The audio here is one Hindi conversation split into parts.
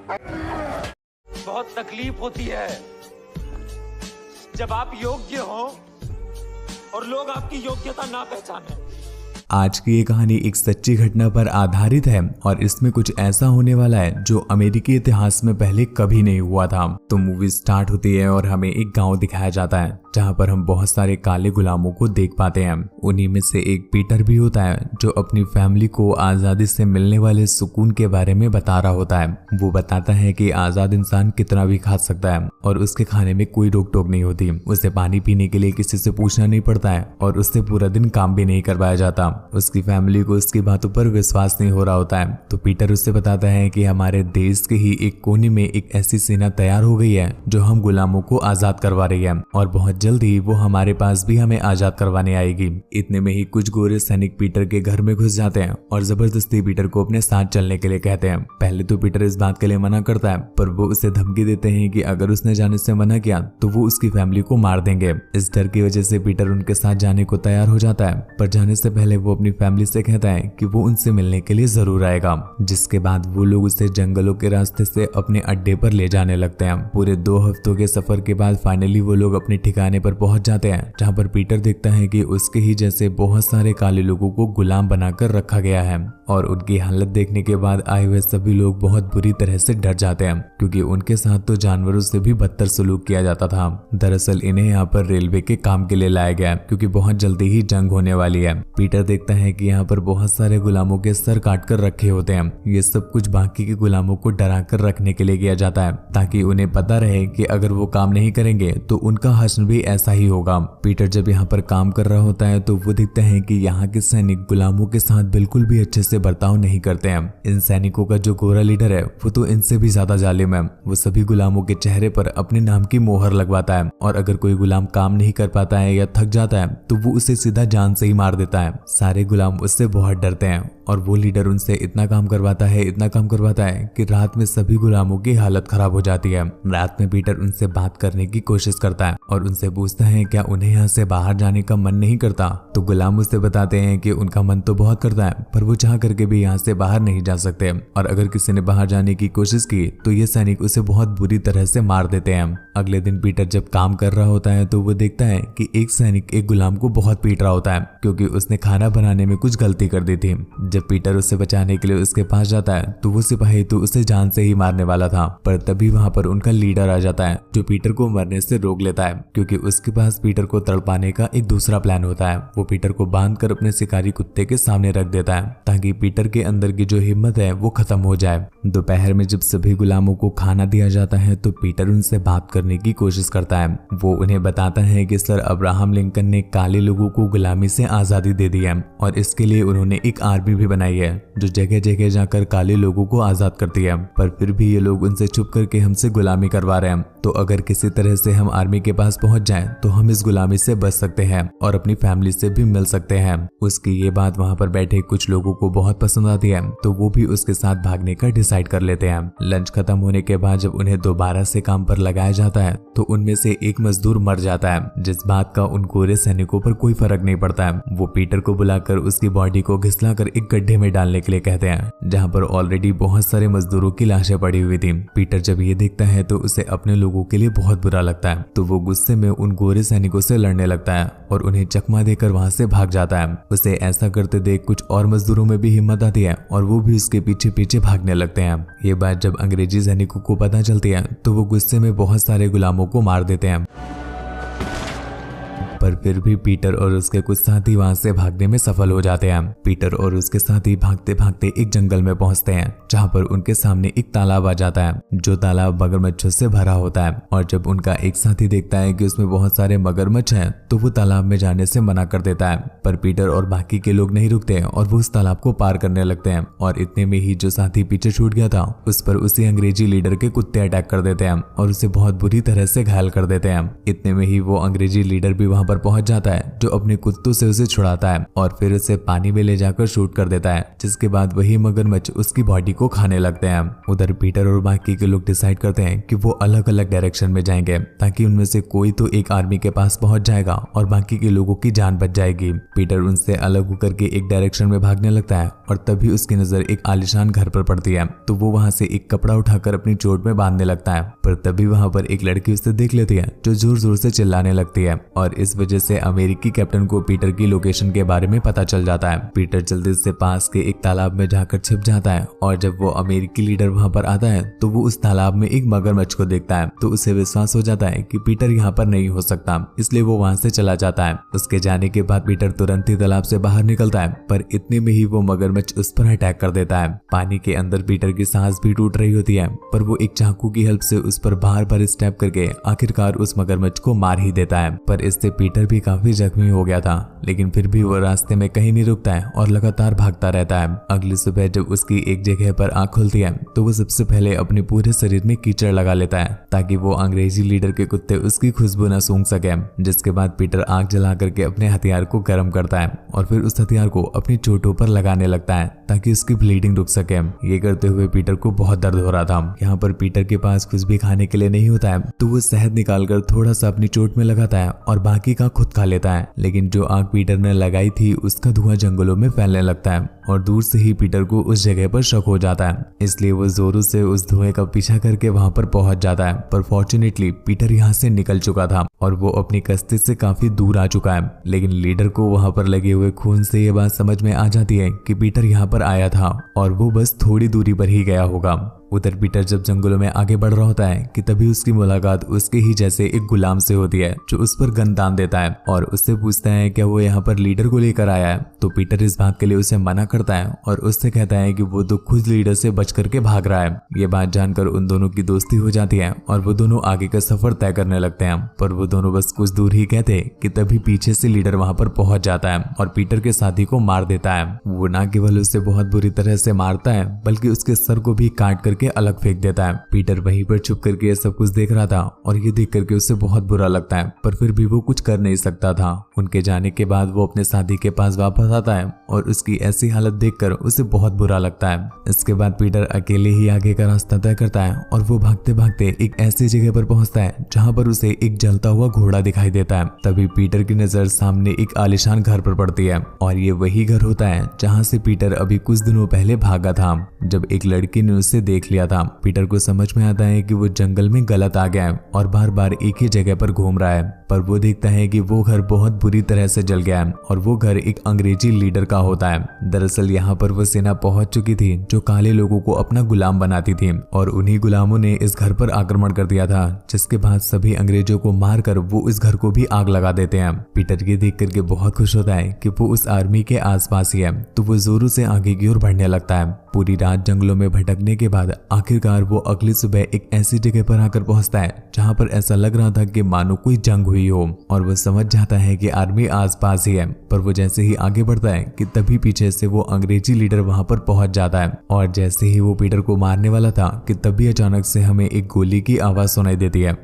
बहुत तकलीफ होती है जब आप योग्य हो और लोग आपकी योग्यता ना पहचाने। आज की ये कहानी एक सच्ची घटना पर आधारित है और इसमें कुछ ऐसा होने वाला है जो अमेरिकी इतिहास में पहले कभी नहीं हुआ था। तो मूवी स्टार्ट होती है और हमें एक गांव दिखाया जाता है जहां पर हम बहुत सारे काले गुलामों को देख पाते हैं। उन्हीं में से एक पीटर भी होता है जो अपनी फैमिली को आजादी से मिलने वाले सुकून के बारे में बता रहा होता है। वो बताता है कि आजाद इंसान कितना भी खा सकता है और उसके खाने में कोई रोक टोक नहीं होती। उसे पानी पीने के लिए किसी से पूछना नहीं पड़ता है और उससे पूरा दिन काम भी नहीं करवाया जाता। उसकी फैमिली को उसकी बातों पर विश्वास नहीं हो रहा होता है। तो पीटर उससे बताता है कि हमारे देश के ही एक कोने में एक ऐसी सेना तैयार हो गई है जो हम गुलामों को आजाद करवा रही है और बहुत जल्द ही वो हमारे पास भी हमें आजाद करवाने आएगी। इतने में ही कुछ गोरे सैनिक पीटर के घर में घुस जाते हैं और जबरदस्ती पीटर को अपने साथ चलने के लिए कहते हैं। पहले तो पीटर इस बात के लिए मना करता है पर वो उसे धमकी देते हैं कि अगर उसने जाने से मना किया तो वो उसकी फैमिली को मार देंगे। इस डर की वजह से पीटर उनके साथ जाने को तैयार हो जाता है पर जाने से पहले वो अपनी फैमिली से कहता है कि वो उनसे मिलने के लिए जरूर आएगा। जिसके बाद वो लोग उसे जंगलों के रास्ते से अपने अड्डे पर ले जाने लगते हैं। पूरे 2 हफ्तों के सफर के बाद फाइनली वो लोग अपने ठिकाने पर पहुंच जाते हैं जहां पर पीटर देखता है कि उसके ही जैसे बहुत सारे काले लोगों को गुलाम बनाकर रखा गया है और उनकी हालत देखने के बाद आए हुए सभी लोग बहुत बुरी तरह से डर जाते हैं क्योंकि उनके साथ तो जानवरों से भी बदतर सलूक किया जाता था। दरअसल इन्हें यहाँ पर रेलवे के काम के लिए लाया गया क्योंकि बहुत जल्दी ही जंग होने वाली है। पीटर देखता है कि यहाँ पर बहुत सारे गुलामों के सर काट कर रखे होते हैं। ये सब कुछ बाकी के गुलामों को डरा कर रखने के लिए किया जाता है ताकि उन्हें पता रहे कि अगर वो काम नहीं करेंगे तो उनका हश्र भी ऐसा ही होगा। पीटर जब यहाँ पर काम कर रहा होता है तो वो देखता है कि यहाँ के सैनिक गुलामों के साथ बिल्कुल भी अच्छे से बर्ताव नहीं करते हैं। इन सैनिकों का जो गोरा लीडर है वो तो इनसे भी ज्यादा जालिम है। वो सभी गुलामों के चेहरे पर अपने नाम की मोहर लगवाता है और अगर कोई गुलाम काम नहीं कर पाता है या थक जाता है तो वो उसे सीधा जान से ही मार देता है। सारे गुलाम उससे बहुत डरते हैं और वो लीडर उनसे इतना काम करवाता है कि रात में सभी गुलामों की हालत खराब हो जाती है। रात में पीटर उनसे बात करने की कोशिश करता है और उनसे पूछता है क्या उन्हें यहाँ से बाहर जाने का मन नहीं करता। तो गुलाम उससे बताते हैं कि उनका मन तो बहुत करता है पर वो चाह करके भी यहाँ से बाहर नहीं जा सकते और अगर किसी ने बाहर जाने की कोशिश की तो ये सैनिक उसे बहुत बुरी तरह से मार देते हैं। अगले दिन पीटर जब काम कर रहा होता है तो वो देखता है कि एक सैनिक एक गुलाम को बहुत पीट रहा होता है क्योंकि उसने खाना बनाने में कुछ गलती कर दी थी। जब पीटर उसे बचाने के लिए उसके पास जाता है तो वो सिपाही तो उसे जान से ही मारने वाला था पर तभी वहां पर उनका लीडर आ जाता है जो पीटर को मरने से रोक लेता है क्योंकि उसके पास पीटर को तड़पाने का एक दूसरा प्लान होता है। वो पीटर को बांधकर अपने शिकारी कुत्ते के सामने रख देता है ताकि पीटर के अंदर की जो हिम्मत है वो खत्म हो जाए। दोपहर में जब सभी गुलामों को खाना दिया जाता है तो पीटर उनसे बात करने की कोशिश करता है। वो उन्हें बताता है कि सर अब्राहम लिंकन ने काले लोगों को गुलामी से आजादी दे दी है और इसके लिए उन्होंने एक आर्मी भी बनाई है जो जगह जगह जाकर काले लोगों को आजाद करती है पर फिर भी ये लोग उनसे छुप करके हमसे गुलामी करवा रहे हैं। तो अगर किसी तरह से हम आर्मी के पास पहुंच जाएं तो हम इस गुलामी से बच सकते हैं और अपनी फैमिली से भी मिल सकते हैं। उसकी ये बात वहां पर बैठे कुछ लोगों को बहुत पसंद आती है तो वो भी उसके साथ भागने का डिसाइड कर लेते हैं। लंच खत्म होने के बाद जब उन्हें दोबारा से काम पर लगाया जाता है तो उनमें से एक मजदूर मर जाता है जिस बात का उन गोरे सैनिकों पर कोई फर्क नहीं पड़ता है। वो पीटर को बुलाकर उसकी बॉडी को घिसला कर एक गड्ढे में डालने के लिए कहते हैं जहाँ पर ऑलरेडी बहुत सारे मजदूरों की लाशें पड़ी हुई थी। पीटर जब ये देखता है तो उसे अपने लोगों के लिए बहुत बुरा लगता है तो वो गुस्से में उन गोरे सैनिकों से लड़ने लगता है और उन्हें चकमा देकर वहां से भाग जाता है। उसे ऐसा करते देख कुछ और मजदूरों में भी हिम्मत आती है और वो भी उसके पीछे पीछे भागने लगते हैं। ये बात जब अंग्रेजी सैनिकों को पता चलती है तो वो गुस्से में बहुत सारे गुलामों को मार देते हैं पर फिर भी पीटर और उसके कुछ साथी वहां से भागने में सफल हो जाते हैं। पीटर और उसके साथी भागते भागते एक जंगल में पहुंचते हैं जहां पर उनके सामने एक तालाब आ जाता है जो तालाब मगरमच्छों से भरा होता है और जब उनका एक साथी देखता है कि उसमें बहुत सारे मगरमच्छ हैं तो वो तालाब में जाने से मना कर देता है पर पीटर और बाकी के लोग नहीं रुकते और वो उस तालाब को पार करने लगते हैं और इतने में ही जो साथी पीछे छूट गया था उस पर उसी अंग्रेजी लीडर के कुत्ते अटैक कर देते हैं और उसे बहुत बुरी तरह से घायल कर देते हैं। इतने में ही वो अंग्रेजी लीडर भी वहां पर पर पहुंच जाता है जो अपने कुत्तों से उसे छुड़ाता है और फिर उसे पानी में ले जाकर शूट कर देता है, जिसके बाद वही मगरमच्छ उसकी बॉडी को खाने लगते हैं। उधर पीटर और बाकी के लोग डिसाइड करते हैं कि वो अलग अलग डायरेक्शन में जाएंगे ताकि उनमें से कोई तो एक आर्मी के पास पहुंच जाएगा और बाकी के लोगों की जान बच जाएगी। पीटर उनसे अलग होकर के एक डायरेक्शन में भागने लगता है और तभी उसकी नजर एक आलीशान घर पर पड़ती है, तो वो वहां से एक कपड़ा उठाकर अपनी चोट में बांधने लगता है। पर तभी वहां पर एक लड़की उसे देख लेती है जो जोर जोर से चिल्लाने लगती है और इस वजह से अमेरिकी कैप्टन को पीटर की लोकेशन के बारे में पता चल जाता है। पीटर जल्दी से पास के एक तालाब में जाकर छिप जाता है और जब वो अमेरिकी लीडर वहां पर आता है तो वो उस तालाब में एक मगरमच्छ को देखता है, तो उसे विश्वास हो जाता है कि पीटर यहाँ पर नहीं हो सकता, इसलिए वो वहां से चला जाता है। उसके जाने के बाद पीटर तुरंत ही तालाब से बाहर निकलता है, पर इतने में ही वो मगरमच्छ उस पर अटैक कर देता है। पानी के अंदर पीटर की सांस भी टूट रही होती है, पर वो एक चाकू की हेल्प से उस पर बार बार स्टेप करके आखिरकार उस मगरमच्छ को मार ही देता है। पर इससे पीटर भी काफी जख्मी हो गया था, लेकिन फिर भी वो रास्ते में कहीं नहीं रुकता है और लगातार भागता रहता है। अगली सुबह जब उसकी एक जगह पर आंख खुलती है तो वो सबसे पहले अपने पूरे शरीर में कीचड़ लगा लेता है ताकि वो अंग्रेजी लीडर के कुत्ते उसकी खुशबू न सूंघ सके। जिसके बाद पीटर आग जला करके अपने हथियार को गर्म करता है और फिर उस हथियार को अपनी चोटों पर लगाने लगता है ताकि उसकी ब्लीडिंग रुक सके। ये करते हुए पीटर को बहुत दर्द हो रहा था। यहाँ पर पीटर के पास कुछ भी खाने के लिए नहीं होता है, तो वो शहद निकालकर थोड़ा सा अपनी चोट में लगाता है और बाकी का खुद खा लेता है। लेकिन जो आग पीटर ने लगाई थी उसका धुआं जंगलों में फैलने लगता है और दूर से ही पीटर को उस जगह पर शक हो जाता है, इसलिए वो जोरों से उस धुएं का पीछा करके वहां पर पहुंच जाता है। पर फॉर्चुनेटली पीटर यहाँ से निकल चुका था और वो अपनी कश्ती से काफी दूर आ चुका है। लेकिन लीडर को वहां पर लगे हुए खून से ये बात समझ में आ जाती है कि पीटर यहाँ पर आया था और वो बस थोड़ी दूरी पर ही गया होगा। उधर पीटर जब जंगलों में आगे बढ़ रहा होता है कि तभी उसकी मुलाकात उसके ही जैसे एक गुलाम से होती है जो उस पर गन तान देता है और उससे पूछता है क्या वो यहाँ पर लीडर को लेकर आया है। तो पीटर इस बात के लिए उसे मना करता है और उससे कहता है कि वो तो खुद लीडर से बच करके भाग रहा है। ये बात जानकर उन दोनों की दोस्ती हो जाती है और वो दोनों आगे का सफर तय करने लगते हैं। पर वो दोनों बस कुछ दूर ही कहते कि तभी पीछे से लीडर वहां पर पहुंच जाता है और पीटर के साथी को मार देता है। वो न केवल उसे बहुत बुरी तरह से मारता है बल्कि उसके सर को भी काट करके अलग फेंक देता है। पीटर वहीं पर छुप करके ये सब कुछ देख रहा था और ये देख करके उसे बहुत बुरा लगता है, पर फिर भी वो कुछ कर नहीं सकता था। उनके जाने के बाद वो अपने साथी के पास वापस आता है और उसकी ऐसी हालत देखकर उसे बहुत बुरा लगता है। इसके बाद पीटर अकेले ही आगे का रास्ता तय करता है और वो भागते भागते एक ऐसी जगह पर पहुंचता है जहां पर उसे एक जलता हुआ घोड़ा दिखाई देता है। तभी पीटर की नजर सामने एक आलीशान घर पर पड़ती है और ये वही घर होता है जहां से पीटर अभी कुछ दिनों पहले भागा था। जब एक लड़की ने उसे देख लिया था, पीटर को समझ में आता है कि वो जंगल में गलत आ गया है और बार बार एक ही जगह पर घूम रहा है। पर वो देखता है कि वो घर बहुत बुरी तरह से जल गया है और वो घर एक अंग्रेजी लीडर का होता है। दरअसल यहाँ पर वो सेना पहुंच चुकी थी जो काले लोगों को अपना गुलाम बनाती थी और उन्हीं गुलामों ने इस घर पर आक्रमण कर दिया था, जिसके बाद सभी अंग्रेजों को मारकर वो इस घर को भी आग लगा देते हैं। पीटर ये देख करके बहुत खुश होता है कि वो उस आर्मी के आसपास ही है, तो वो जोरों से आगे की ओर बढ़ने लगता है। पूरी रात जंगलों में भटकने के बाद आखिरकार वो अगली सुबह एक ऐसी जगह पर आकर पहुंचता है जहां पर ऐसा लग रहा था कि मानो कोई जंग हुई हो और वो समझ जाता है कि आर्मी आसपास ही है। पर वो जैसे ही आगे बढ़ता है कि तभी पीछे से वो अंग्रेजी लीडर वहां पर पहुंच जाता है और जैसे ही वो पीटर को मारने वाला था कि तभी अचानक से हमें एक गोली की आवाज सुनाई देती है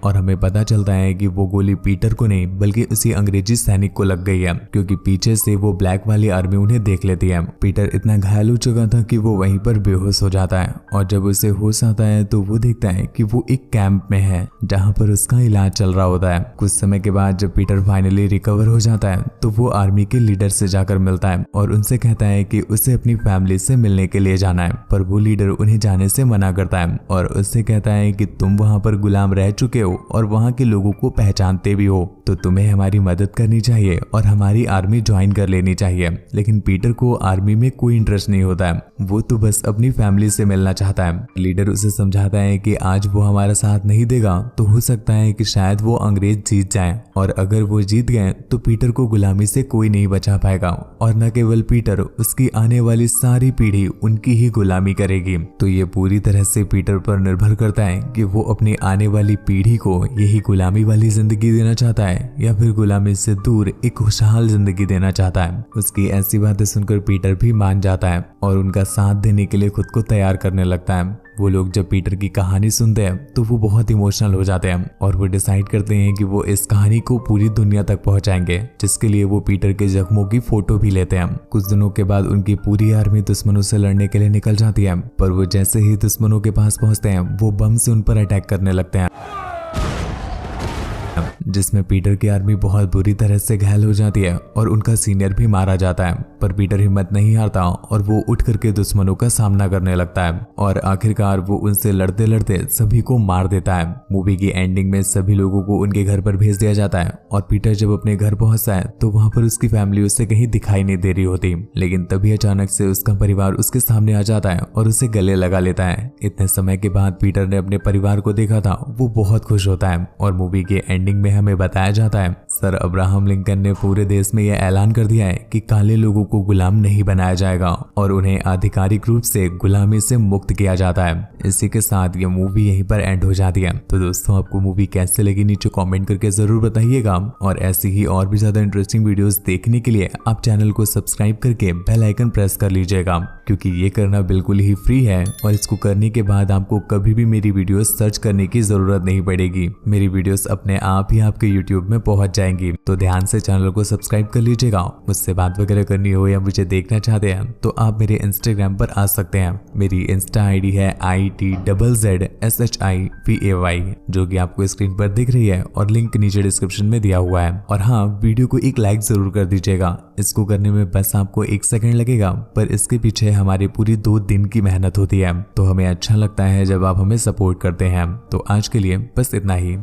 और हमें पता चलता है कि वो गोली पीटर को नहीं बल्कि उसी अंग्रेजी सैनिक को लग गई है, क्योंकि पीछे से वो ब्लैक वाली आर्मी उन्हें देख लेती है। पीटर इतना घायल हो चुका था कि वो वहीं पर बेहोश हो जाता है और जब उसे होश आता है तो वो देखता है कि वो एक कैंप में है जहां पर उसका इलाज चल रहा होता है। कुछ समय के बाद जब पीटर फाइनली रिकवर हो जाता है तो वो आर्मी के लीडर से जाकर मिलता है और उनसे कहता है कि उसे अपनी फैमिली से मिलने के लिए जाना है। पर वो लीडर उन्हें जाने से मना करता है और उससे कहता है कि तुम वहां पर गुलाम रह चुके हो और वहां के लोगों को पहचानते भी हो, तो तुम्हें हमारी मदद करनी चाहिए और हमारी आर्मी ज्वाइन कर लेनी चाहिए। लेकिन पीटर को आर्मी में कोई इंटरेस्ट नहीं होता है, वो तो बस अपनी फैमिली से मिलना चाहता है। लीडर उसे समझाता है कि आज वो हमारा साथ नहीं देगा तो हो सकता है कि शायद वो अंग्रेज जीत जाए और अगर वो जीत गए तो पीटर को गुलामी से कोई नहीं बचा पाएगा और न केवल पीटर, उसकी आने वाली सारी पीढ़ी उनकी ही गुलामी करेगी। तो ये पूरी तरह से पीटर पर निर्भर करता है कि वो अपनी आने वाली पीढ़ी को यही गुलामी वाली जिंदगी देना चाहता है या फिर गुलामी से दूर एक खुशहाल जिंदगी देना चाहता है। उसकी ऐसी बातें सुनकर पीटर भी मान जाता है और उनका साथ देने के लिए खुद को तैयार करने लगता है। वो लोग जब पीटर की कहानी सुनते हैं तो वो बहुत इमोशनल हो जाते हैं और वो डिसाइड करते हैं कि वो इस कहानी को पूरी दुनिया तक पहुंचाएंगे, जिसके लिए वो पीटर के जख्मों की फोटो भी लेते हैं। कुछ दिनों के बाद उनकी पूरी आर्मी दुश्मनों से लड़ने के लिए निकल जाती है, पर वो जैसे ही दुश्मनों के पास पहुंचते हैं वो बम से उन पर अटैक करने लगते हैं, जिसमें पीटर की आर्मी बहुत बुरी तरह से घायल हो जाती है और उनका सीनियर भी मारा जाता है। पर पीटर हिम्मत नहीं हारता और वो उठ करके दुश्मनों का सामना करने लगता है और आखिरकार वो उनसे लड़ते लड़ते सभी को मार देता है। मूवी की एंडिंग में सभी लोगों को उनके घर पर भेज दिया जाता है और पीटर जब अपने घर पहुंचता है तो वहां पर उसकी फैमिली उसे कहीं दिखाई नहीं दे रही होती, लेकिन तभी अचानक से उसका परिवार उसके सामने आ जाता है और उसे गले लगा लेता है। इतने समय के बाद पीटर ने अपने परिवार को देखा था, वो बहुत खुश होता है और मूवी के एंडिंग में हमें बताया जाता है सर अब्राहम लिंकन ने पूरे देश में यह ऐलान कर दिया है कि काले लोगों को गुलाम नहीं बनाया जाएगा और उन्हें आधिकारिक रूप से गुलामी से मुक्त किया जाता है। इसी के साथ ये मूवी यहीं पर एंड हो जाती है। तो दोस्तों, आपको मूवी कैसे लगी नीचे कमेंट करके जरूर बताइएगा और ऐसी ही और भी ज्यादा इंटरेस्टिंग वीडियोस देखने के लिए आप चैनल को सब्सक्राइब करके बेल आइकन प्रेस कर लीजिएगा, क्योंकि ये करना बिल्कुल ही फ्री है और इसको करने के बाद आपको कभी भी मेरी वीडियोस सर्च करने की जरूरत नहीं पड़ेगी। मेरी वीडियोस अपने आप ही आपके यूट्यूब में पहुंच जाएंगी। तो ध्यान से चैनल को सब्सक्राइब कर लीजिएगा। मुझसे बात वगैरह करनी हो या मुझे देखना चाहते हैं तो आप मेरे इंस्टाग्राम पर आ सकते हैं। मेरी इंस्टा आईडी है ITZZSHIVAY, जो कि आपको स्क्रीन पर दिख रही है और लिंक नीचे डिस्क्रिप्शन में दिया हुआ है। और हाँ, वीडियो को एक लाइक जरूर कर दीजिएगा। इसको करने में बस आपको 1 सेकंड लगेगा, पर इसके पीछे हमारी पूरी 2 दिन की मेहनत होती है। तो हमें अच्छा लगता है जब आप हमें सपोर्ट करते हैं। तो आज के लिए बस इतना ही।